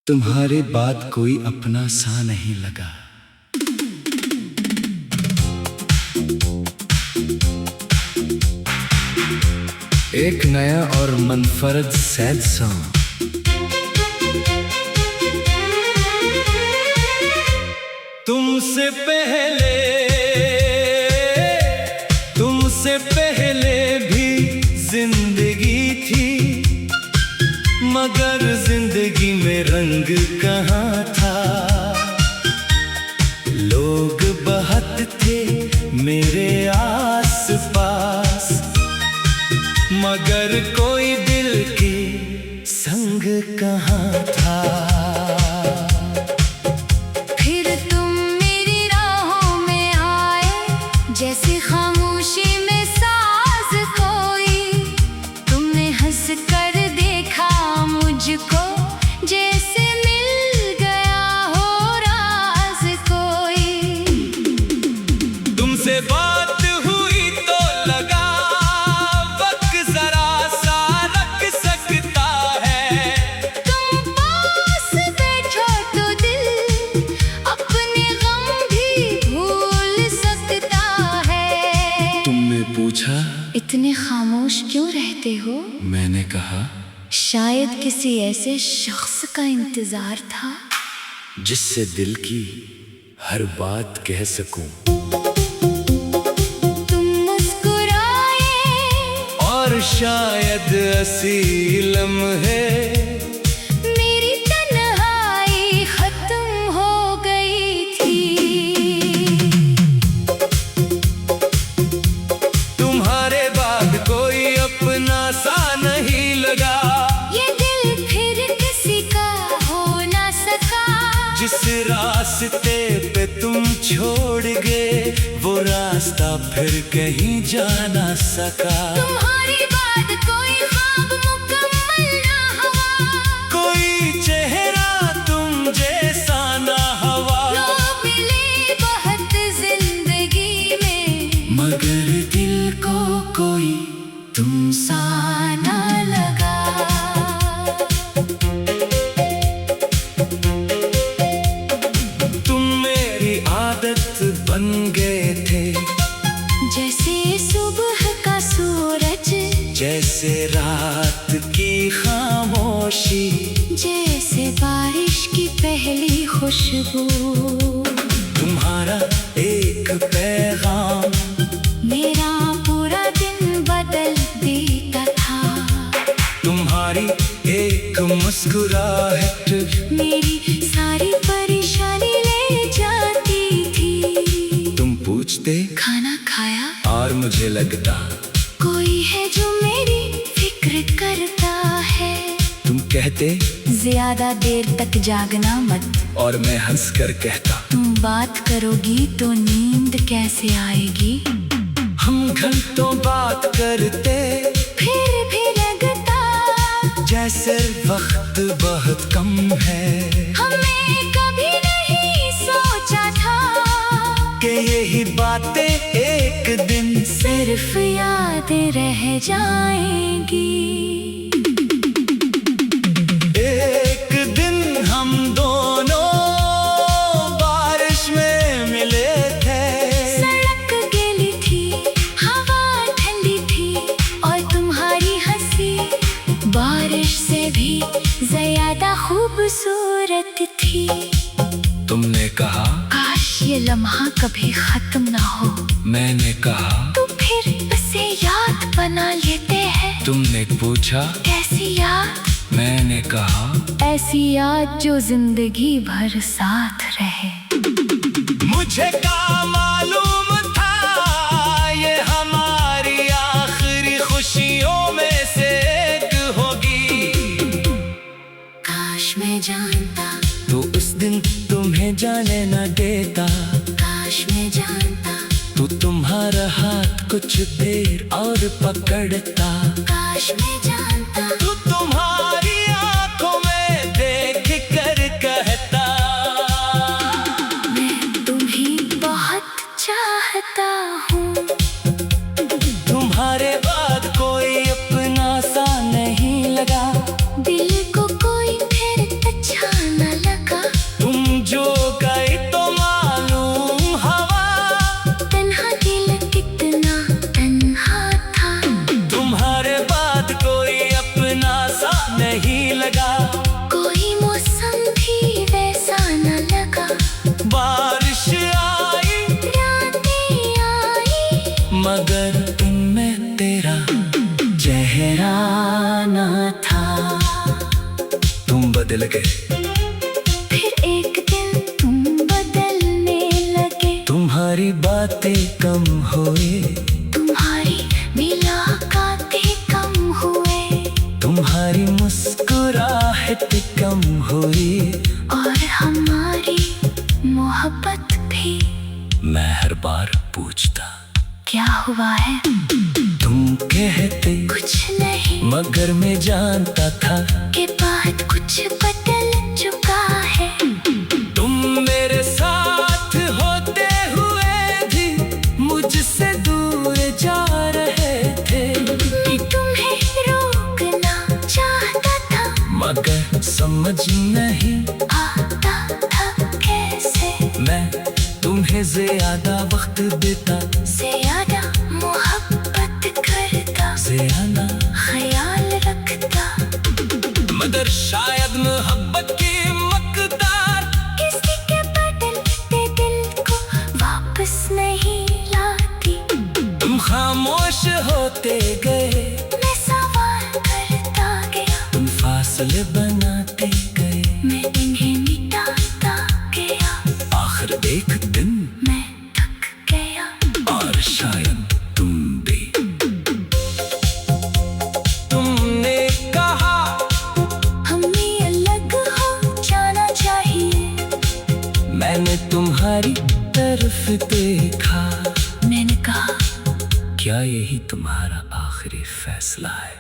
तुम्हारे बाद कोई अपना सा नहीं लगा। एक नया और मनफरद सैड सॉन्ग। तुमसे पहले भी जिंदगी थी, मगर जिंदगी में रंग कहाँ था। लोग बहुत थे मेरे आस पास, मगर कोई दिल के संग कहाँ था। फिर तुम मेरी राहों में आए, जैसे खामोशी में साज कोई। तुमने हंस कर देखा मुझको, जैसे मिल गया हो राज कोई। तुमसे बात हुई तो लगा वक्त जरा सा रख सकता है। तुम पास बैठो तो दिल अपने गम भी भूल सकता है। तुमने पूछा इतने खामोश क्यों रहते हो? मैंने कहा शायद किसी ऐसे शख्स का इंतजार था जिससे दिल की हर बात कह सकूं। तुम मुस्कुराए और शायद हंसी लम्हे मेरी तन्हाई खत्म हो गई थी। तुम्हारे बाद कोई अपना सा नहीं लगा। ये दिल फिर किसी का हो ना सका। जिस रास्ते पे तुम छोड़ गए, वो रास्ता फिर कहीं जा ना सका। तुम्हारी बात कोई ख्वाब मुकम्मल ना हुआ। कोई चेहरा तुम जैसा ना हवा। लोग मिले बहुत जिंदगी में, मगर दिल को कोई तुम सा ना लगा। तुम मेरी आदत बन गए थे, जैसे सुबह का सूरज, जैसे रात की खामोशी, जैसे बारिश की पहली खुशबू। तुम्हारा एक पैगाम मेरा पूरा दिन बदल देता था। तुम्हारी एक मुस्कुराहट मेरी सारी परेशानी ले जाती थी। तुम पूछते खाना खाया? और मुझे लगता कोई है जो मेरी फिक्र करता है। तुम कहते ज्यादा देर तक जागना मत। और मैं हंसकर कहता तुम बात करोगी तो नींद कैसे आएगी? हम घंटों बात करते, फिर भी लगता जैसे वक्त बहुत कम है। हमने कभी नहीं सोचा था कि यही बातें एक दिन सिर्फ याद रह जाएंगी। एक दिन हम दोनों बारिश में मिले थे। सड़क गीली थी, हवा ठंडी थी, और तुम्हारी हंसी बारिश से भी ज्यादा खूबसूरत थी। तुमने कहा काश ये लम्हा कभी खत्म ना हो। मैंने कहा तो फिर उसे याद बना लेते हैं। तुमने पूछा कैसी याद? मैंने कहा ऐसी याद जो जिंदगी भर साथ रहे। मुझे क्या मालूम था ये हमारी आखिरी खुशियों में से एक होगी। काश मैं जानता, तो उस दिन तुम्हें जाने न देता। काश मैं जानता, तो तुम्हारा हाथ कुछ देर और पकड़ता। काश मैं जानता, तो तुम्हारी आंखों में देख कर कहता मैं तुम्हें बहुत चाहता हूँ। तुम्हारे बाद कोई अपना सा नहीं लगा। दिल को कोई फिर अच्छा न मिल गए। फिर एक दिन तुम बदलने लगे। तुम्हारी बातें कम हुए, तुम्हारी मुलाकातें कम हुए, तुम्हारी मुस्कुराहट कम हुई, और हमारी मोहब्बत भी। मैं हर बार पूछता क्या हुआ है? तुम कहते कुछ नहीं, मगर मैं जानता था के बाद कुछ बदल चुका है। तुम मेरे साथ होते हुए भी मुझसे दूर जा रहे थे। मैं तुम्हें रोकना चाहता था, मगर समझ नहीं आता था कैसे। मैं तुम्हें ज्यादा वक्त देता, ज्यादा मोहब्बत करता, ज्यादा ख्याल रखता, मगर शायद मोहब्बत की मकदार किसी के बदलते दिल को वापस नहीं लाती। तुम खामोश होते गए, मैं सवाल करता गया, तुम फासले बनाते गए। मैं इन्हें मिटाता गया। आखिर एक दिन मैं थक गया, और शायद तुम भी। तुमने कहा हमें अलग हो जाना चाहिए। मैंने तुम्हारी तरफ देखा, मैंने कहा क्या यही तुम्हारा आखिरी फैसला है?